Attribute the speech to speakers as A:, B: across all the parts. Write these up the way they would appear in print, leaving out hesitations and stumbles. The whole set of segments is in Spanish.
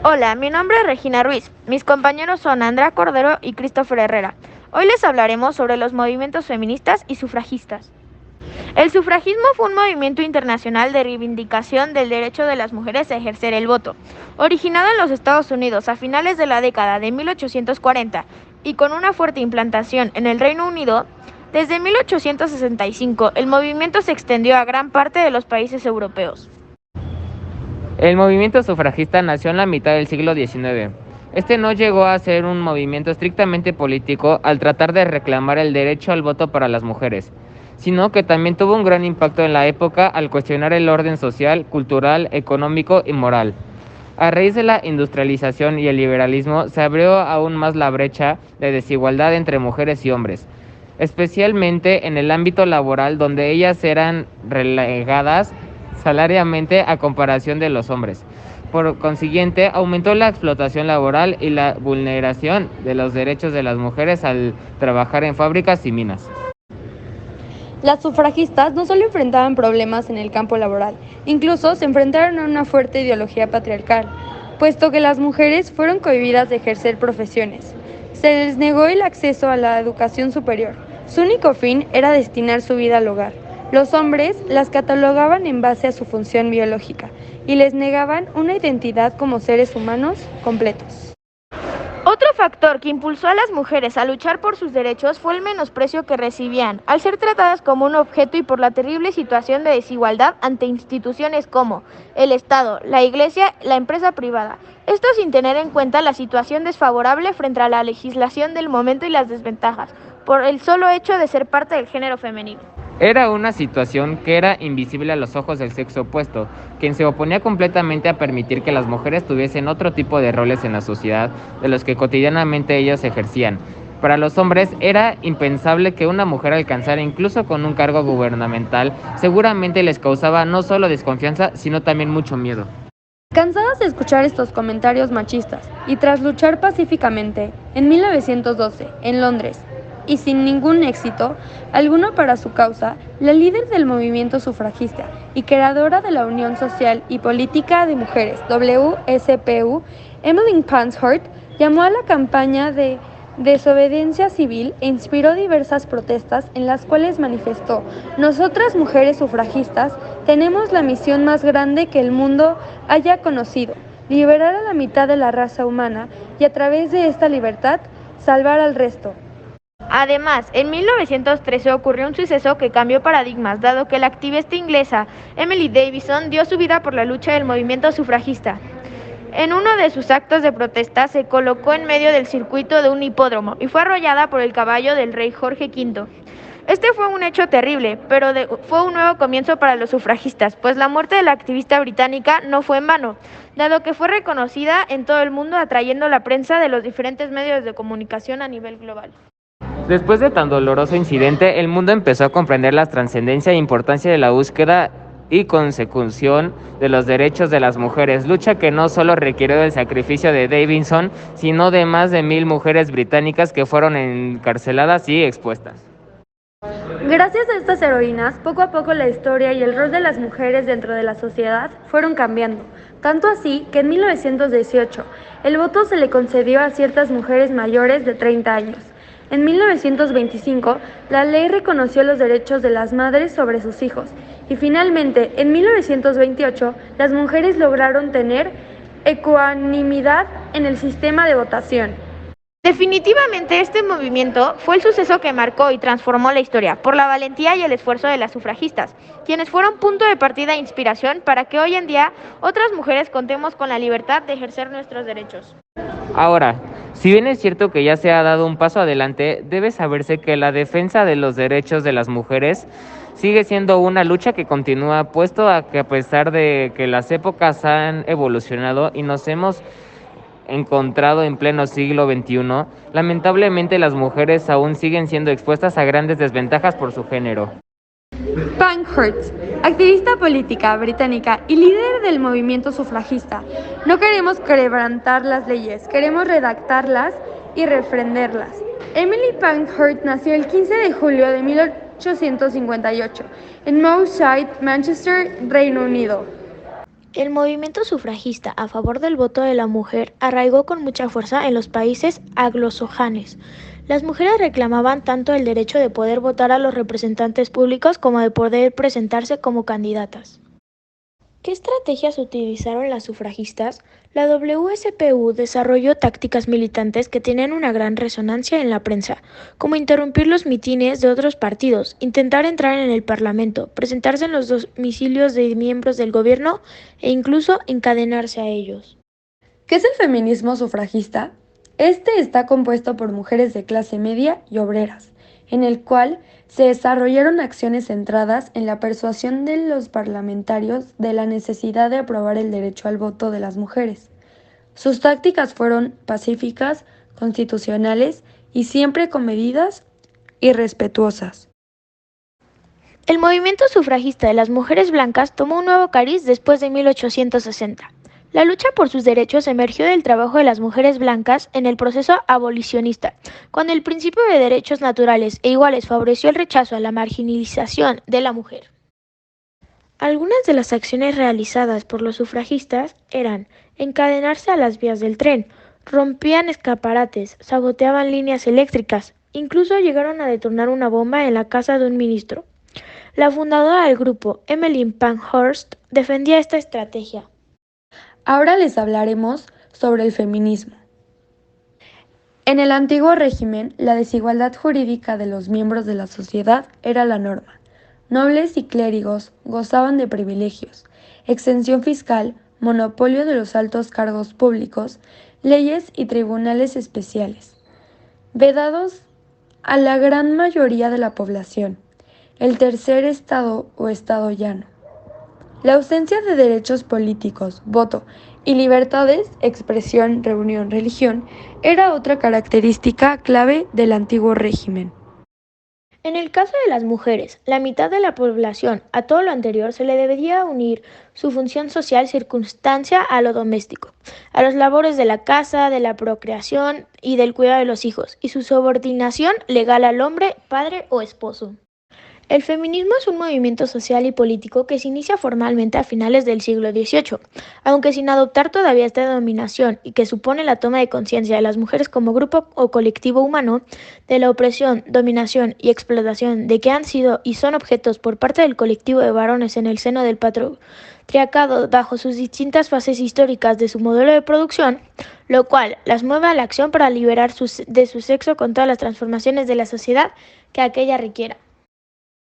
A: Hola, mi nombre es Regina Ruiz. Mis compañeros son Andrea Cordero y Christopher Herrera. Hoy les hablaremos sobre los movimientos feministas y sufragistas. El sufragismo fue un movimiento internacional de reivindicación del derecho de las mujeres a ejercer el voto, originado en los Estados Unidos a finales de la década de 1840 y con una fuerte implantación en el Reino Unido. Desde 1865, el movimiento se extendió a gran parte de los países europeos.
B: El movimiento sufragista nació en la mitad del siglo XIX. Este no llegó a ser un movimiento estrictamente político al tratar de reclamar el derecho al voto para las mujeres, sino que también tuvo un gran impacto en la época al cuestionar el orden social, cultural, económico y moral. A raíz de la industrialización y el liberalismo se abrió aún más la brecha de desigualdad entre mujeres y hombres, especialmente en el ámbito laboral, donde ellas eran relegadas salariamente a comparación de los hombres. Por consiguiente, aumentó la explotación laboral y la vulneración de los derechos de las mujeres al trabajar en fábricas y minas.
C: Las sufragistas no solo enfrentaban problemas en el campo laboral, incluso se enfrentaron a una fuerte ideología patriarcal, puesto que las mujeres fueron cohibidas de ejercer profesiones. Se les negó el acceso a la educación superior. Su único fin era destinar su vida al hogar. Los hombres las catalogaban en base a su función biológica y les negaban una identidad como seres humanos completos.
A: Otro factor que impulsó a las mujeres a luchar por sus derechos fue el menosprecio que recibían, al ser tratadas como un objeto y por la terrible situación de desigualdad ante instituciones como el Estado, la Iglesia, la empresa privada. Esto sin tener en cuenta la situación desfavorable frente a la legislación del momento y las desventajas, por el solo hecho de ser parte del género femenino.
B: Era una situación que era invisible a los ojos del sexo opuesto, quien se oponía completamente a permitir que las mujeres tuviesen otro tipo de roles en la sociedad de los que cotidianamente ellas ejercían. Para los hombres era impensable que una mujer alcanzara incluso con un cargo gubernamental. Seguramente les causaba no solo desconfianza, sino también mucho miedo.
C: Cansadas de escuchar estos comentarios machistas y tras luchar pacíficamente, en 1912, en Londres, y sin ningún éxito alguno para su causa, la líder del movimiento sufragista y creadora de la Unión Social y Política de Mujeres, WSPU, Emmeline Pankhurst, llamó a la campaña de desobediencia civil e inspiró diversas protestas en las cuales manifestó: "Nosotras, mujeres sufragistas, tenemos la misión más grande que el mundo haya conocido, liberar a la mitad de la raza humana y a través de esta libertad, salvar al resto".
A: Además, en 1913 ocurrió un suceso que cambió paradigmas, dado que la activista inglesa Emily Davison dio su vida por la lucha del movimiento sufragista. En uno de sus actos de protesta se colocó en medio del circuito de un hipódromo y fue arrollada por el caballo del rey Jorge V. Este fue un hecho terrible, pero fue un nuevo comienzo para los sufragistas, pues la muerte de la activista británica no fue en vano, dado que fue reconocida en todo el mundo, atrayendo la prensa de los diferentes medios de comunicación a nivel global.
B: Después de tan doloroso incidente, el mundo empezó a comprender la trascendencia e importancia de la búsqueda y consecución de los derechos de las mujeres, lucha que no solo requirió del sacrificio de Davison, sino de más de 1000 mujeres británicas que fueron encarceladas y expuestas.
C: Gracias a estas heroínas, poco a poco la historia y el rol de las mujeres dentro de la sociedad fueron cambiando, tanto así que en 1918 el voto se le concedió a ciertas mujeres mayores de 30 años. En 1925, la ley reconoció los derechos de las madres sobre sus hijos y finalmente, en 1928, las mujeres lograron tener ecuanimidad en el sistema de votación.
A: Definitivamente este movimiento fue el suceso que marcó y transformó la historia, por la valentía y el esfuerzo de las sufragistas, quienes fueron punto de partida e inspiración para que hoy en día otras mujeres contemos con la libertad de ejercer nuestros derechos.
B: Ahora, si bien es cierto que ya se ha dado un paso adelante, debe saberse que la defensa de los derechos de las mujeres sigue siendo una lucha que continúa, puesto a que a pesar de que las épocas han evolucionado y nos hemos encontrado en pleno siglo XXI, lamentablemente las mujeres aún siguen siendo expuestas a grandes desventajas por su género.
C: Pankhurst, activista política británica y líder del movimiento sufragista: "No queremos quebrantar las leyes, queremos redactarlas y refrendarlas". Emily Pankhurst nació el 15 de julio de 1858 en Mount St. Manchester, Reino Unido.
A: El movimiento sufragista a favor del voto de la mujer arraigó con mucha fuerza en los países anglosajones. Las mujeres reclamaban tanto el derecho de poder votar a los representantes públicos como de poder presentarse como candidatas. ¿Qué estrategias utilizaron las sufragistas? La WSPU desarrolló tácticas militantes que tenían una gran resonancia en la prensa, como interrumpir los mitines de otros partidos, intentar entrar en el Parlamento, presentarse en los domicilios de miembros del gobierno e incluso encadenarse a ellos.
C: ¿Qué es el feminismo sufragista? Este está compuesto por mujeres de clase media y obreras, en el cual se desarrollaron acciones centradas en la persuasión de los parlamentarios de la necesidad de aprobar el derecho al voto de las mujeres. Sus tácticas fueron pacíficas, constitucionales y siempre comedidas y respetuosas.
A: El movimiento sufragista de las mujeres blancas tomó un nuevo cariz después de 1860. La lucha por sus derechos emergió del trabajo de las mujeres blancas en el proceso abolicionista, cuando el principio de derechos naturales e iguales favoreció el rechazo a la marginalización de la mujer. Algunas de las acciones realizadas por los sufragistas eran encadenarse a las vías del tren, rompían escaparates, saboteaban líneas eléctricas, incluso llegaron a detonar una bomba en la casa de un ministro. La fundadora del grupo, Emmeline Pankhurst, defendía esta estrategia.
C: Ahora les hablaremos sobre el feminismo. En el antiguo régimen, la desigualdad jurídica de los miembros de la sociedad era la norma. Nobles y clérigos gozaban de privilegios, exención fiscal, monopolio de los altos cargos públicos, leyes y tribunales especiales, vedados a la gran mayoría de la población. El tercer estado o estado llano. La ausencia de derechos políticos, voto y libertades, expresión, reunión, religión, era otra característica clave del antiguo régimen.
A: En el caso de las mujeres, la mitad de la población, a todo lo anterior se le debería unir su función social circunstancia a lo doméstico, a las labores de la casa, de la procreación y del cuidado de los hijos, y su subordinación legal al hombre, padre o esposo. El feminismo es un movimiento social y político que se inicia formalmente a finales del siglo XVIII, aunque sin adoptar todavía esta dominación y que supone la toma de conciencia de las mujeres como grupo o colectivo humano, de la opresión, dominación y explotación de que han sido y son objetos por parte del colectivo de varones en el seno del patriarcado bajo sus distintas fases históricas de su modelo de producción, lo cual las mueve a la acción para liberar de su sexo con todas las transformaciones de la sociedad que aquella requiera.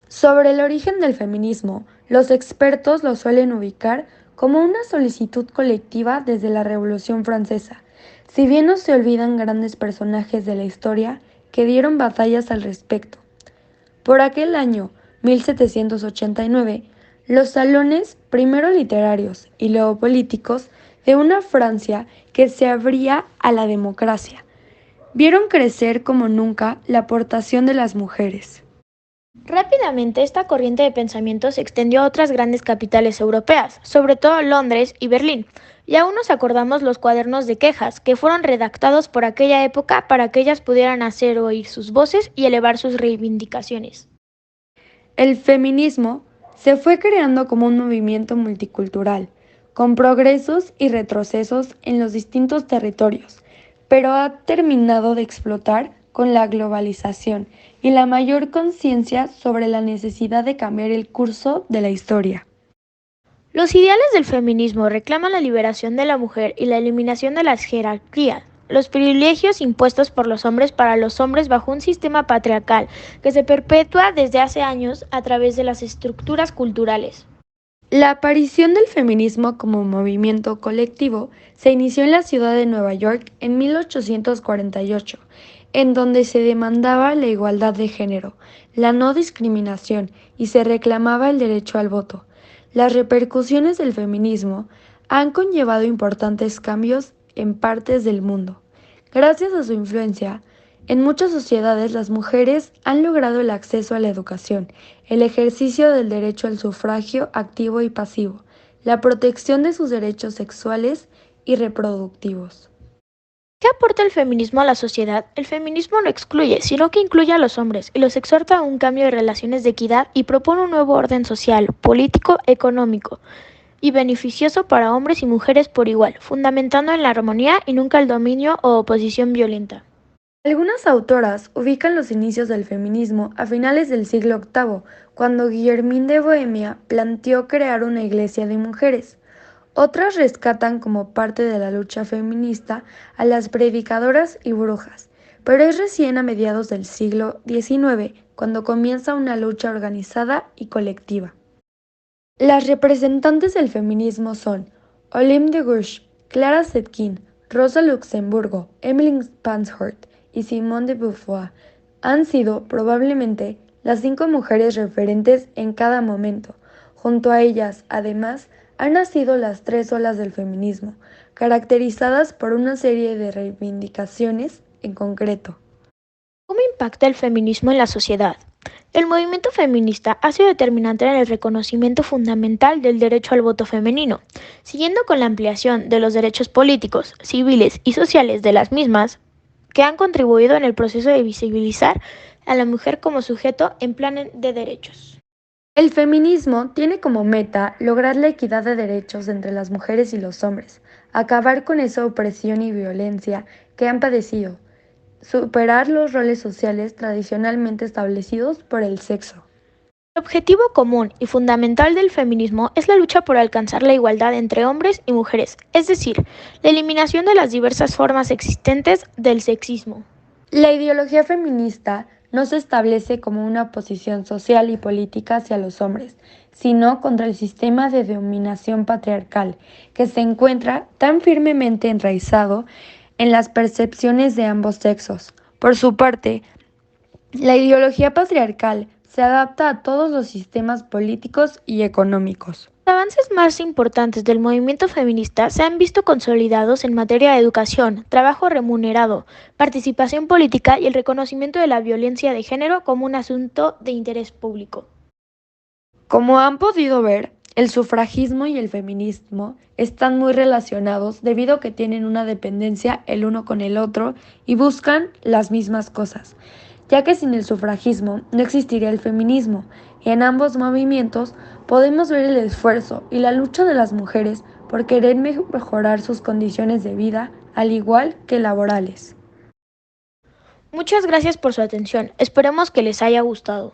C: Sobre el origen del feminismo, los expertos lo suelen ubicar como una solicitud colectiva desde la Revolución Francesa, si bien no se olvidan grandes personajes de la historia que dieron batallas al respecto. Por aquel año, 1789, los salones, primero literarios y luego políticos, de una Francia que se abría a la democracia, vieron crecer como nunca la aportación de las mujeres.
A: Rápidamente esta corriente de pensamiento se extendió a otras grandes capitales europeas, sobre todo Londres y Berlín, y aún nos acordamos los cuadernos de quejas que fueron redactados por aquella época para que ellas pudieran hacer oír sus voces y elevar sus reivindicaciones.
C: El feminismo se fue creando como un movimiento multicultural, con progresos y retrocesos en los distintos territorios, pero ha terminado de explotar con la globalización y la mayor conciencia sobre la necesidad de cambiar el curso de la historia.
A: Los ideales del feminismo reclaman la liberación de la mujer y la eliminación de las jerarquías, los privilegios impuestos por los hombres para los hombres bajo un sistema patriarcal que se perpetúa desde hace años a través de las estructuras culturales.
C: La aparición del feminismo como movimiento colectivo se inició en la ciudad de Nueva York en 1848, en donde se demandaba la igualdad de género, la no discriminación y se reclamaba el derecho al voto. Las repercusiones del feminismo han conllevado importantes cambios en partes del mundo. Gracias a su influencia, en muchas sociedades las mujeres han logrado el acceso a la educación, el ejercicio del derecho al sufragio activo y pasivo, la protección de sus derechos sexuales y reproductivos.
A: ¿Qué aporta el feminismo a la sociedad? El feminismo no excluye, sino que incluye a los hombres y los exhorta a un cambio de relaciones de equidad y propone un nuevo orden social, político, económico. y beneficioso para hombres y mujeres por igual, fundamentando en la armonía y nunca el dominio o oposición violenta.
C: Algunas autoras ubican los inicios del feminismo a finales del siglo VIII, cuando Guillermín de Bohemia planteó crear una iglesia de mujeres. Otras rescatan como parte de la lucha feminista a las predicadoras y brujas, pero es recién a mediados del siglo XIX cuando comienza una lucha organizada y colectiva. Las representantes del feminismo son Olympe de Gouges, Clara Zetkin, Rosa Luxemburgo, Emmeline Pankhurst y Simone de Beauvoir. Han sido, probablemente, las 5 mujeres referentes en cada momento. Junto a ellas, además, han nacido las 3 olas del feminismo, caracterizadas por una serie de reivindicaciones en concreto.
A: ¿Cómo impacta el feminismo en la sociedad? El movimiento feminista ha sido determinante en el reconocimiento fundamental del derecho al voto femenino, siguiendo con la ampliación de los derechos políticos, civiles y sociales de las mismas, que han contribuido en el proceso de visibilizar a la mujer como sujeto en plan de derechos.
C: El feminismo tiene como meta lograr la equidad de derechos entre las mujeres y los hombres, acabar con esa opresión y violencia que han padecido, superar los roles sociales tradicionalmente establecidos por el sexo.
A: El objetivo común y fundamental del feminismo es la lucha por alcanzar la igualdad entre hombres y mujeres, es decir, la eliminación de las diversas formas existentes del sexismo.
C: La ideología feminista no se establece como una posición social y política hacia los hombres, sino contra el sistema de dominación patriarcal que se encuentra tan firmemente enraizado en las percepciones de ambos sexos. Por su parte, la ideología patriarcal se adapta a todos los sistemas políticos y económicos.
A: Los avances más importantes del movimiento feminista se han visto consolidados en materia de educación, trabajo remunerado, participación política y el reconocimiento de la violencia de género como un asunto de interés público.
C: Como han podido ver, el sufragismo y el feminismo están muy relacionados debido a que tienen una dependencia el uno con el otro y buscan las mismas cosas, ya que sin el sufragismo no existiría el feminismo, y en ambos movimientos podemos ver el esfuerzo y la lucha de las mujeres por querer mejorar sus condiciones de vida, al igual que laborales.
A: Muchas gracias por su atención, esperemos que les haya gustado.